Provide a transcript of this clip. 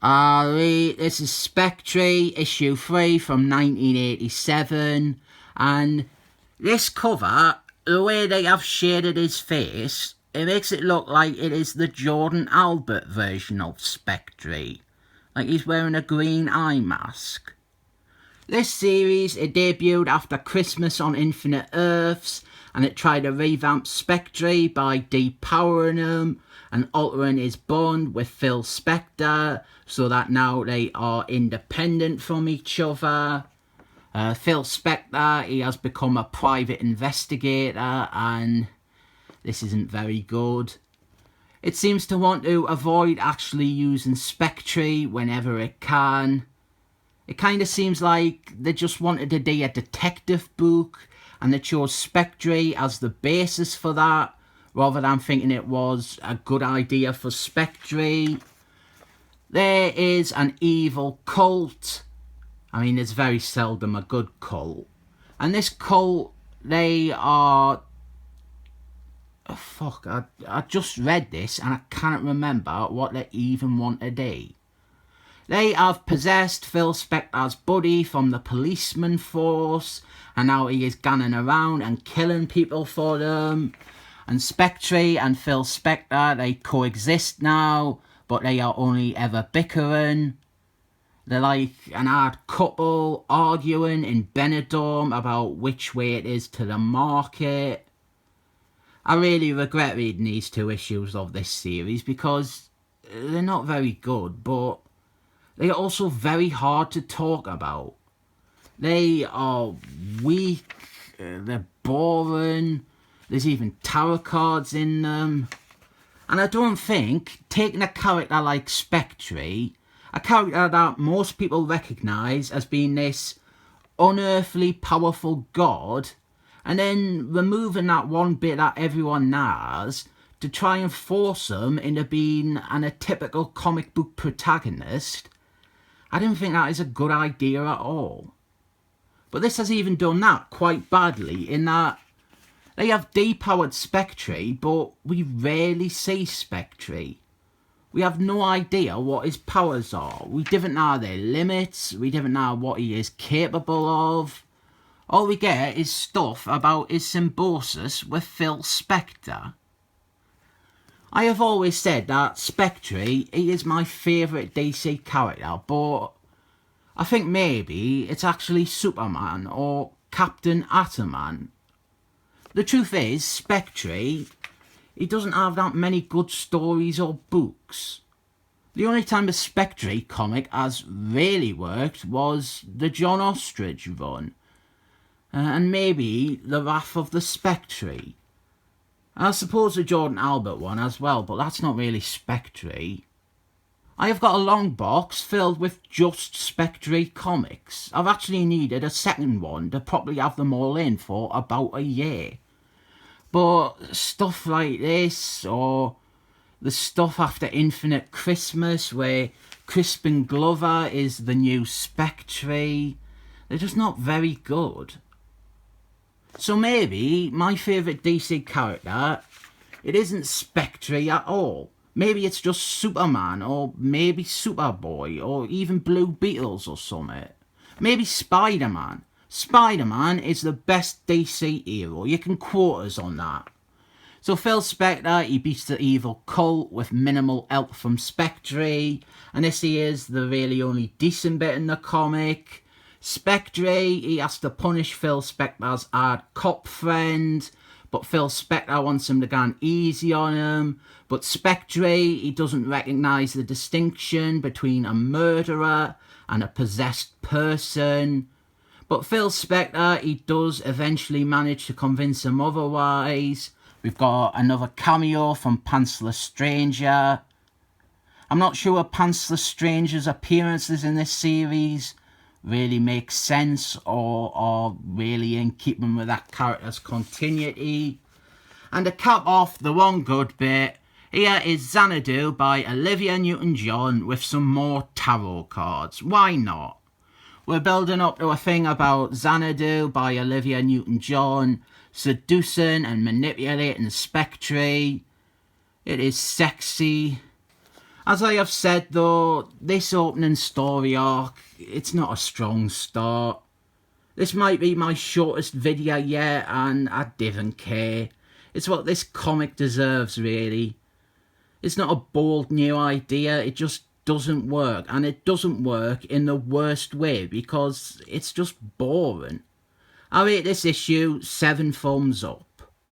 This is Spectre, issue 3 from 1987, and this cover, the way they have shaded his face, it makes it look like it is the Jordan Albert version of Spectre, like he's wearing a green eye mask. This series, it debuted after Christmas on Infinite Earths, and it tried to revamp Spectre by depowering him and altering his bond with Phil Spectre so that now they are independent from each other. Phil Spectre, he has become a private investigator, and this isn't very good. It seems to want to avoid actually using Spectre whenever it can. It kind of seems like they just wanted to do a detective book, and they chose Spectre as the basis for that, rather than thinking it was a good idea for Spectre. There is an evil cult. I mean, it's very seldom a good cult. And this cult, they are... Oh, fuck, I just read this and I can't remember what they even want to do. They have possessed Phil Spector's buddy from the policeman force, and now he is gunning around and killing people for them. And Spectre and Phil Spector, they coexist now, but they are only ever bickering. They're like an odd couple arguing in Benidorm about which way it is to the market. I really regret reading these two issues of this series because they're not very good, but they are also very hard to talk about. They are weak, they're boring, there's even tarot cards in them. And I don't think taking a character like Spectre, a character that most people recognise as being this unearthly powerful god, and then removing that one bit that everyone knows to try and force him into being a typical comic book protagonist, I don't think that is a good idea at all. But this has even done that quite badly, in that they have depowered Spectre, but we rarely see Spectre. We have no idea what his powers are. We don't know their limits. We don't know what he is capable of. All we get is stuff about his symbiosis with Phil Spector. I have always said that Spectre, he is my favourite DC character, but I think maybe it's actually Superman or Captain Ataman. The truth is, Spectre, he doesn't have that many good stories or books. The only time a Spectre comic has really worked was the John Ostrich run, and maybe The Wrath of the Spectre. I suppose the Jordan Albert one as well, but that's not really Spectre. I have got a long box filled with just Spectre comics. I've actually needed a second one to properly have them all in for about a year. But stuff like this, or the stuff after Infinite Christmas where Crispin Glover is the new Spectre, they're just not very good. So maybe my favourite DC character, it isn't Spectre at all. Maybe it's just Superman, or maybe Superboy, or even Blue Beetles or something. Maybe Spider-Man. Spider-Man is the best DC hero. You can quote us on that. So Phil Spector, he beats the evil cult with minimal help from Spectre, and this is the really only decent bit in the comic. Spectre, he has to punish Phil Spector's hard cop friend, but Phil Spector wants him to go easy on him. But Spectre, he doesn't recognise the distinction between a murderer and a possessed person. But Phil Spector, he does eventually manage to convince him otherwise. We've got another cameo from Pantsless Stranger. I'm not sure Pantsless Stranger's appearances in this series really make sense or are really in keeping with that character's continuity. And to cap off the one good bit, here is Xanadu by Olivia Newton-John with some more tarot cards. Why not? We're building up to a thing about Xanadu by Olivia Newton-John seducing and manipulating Spectre. It is sexy. As I have said though, this opening story arc, it's not a strong start. This might be my shortest video yet, and I didn't care. It's what this comic deserves, really. It's not a bold new idea, it just doesn't work, and it doesn't work in the worst way because it's just boring. I rate this issue 7 thumbs up.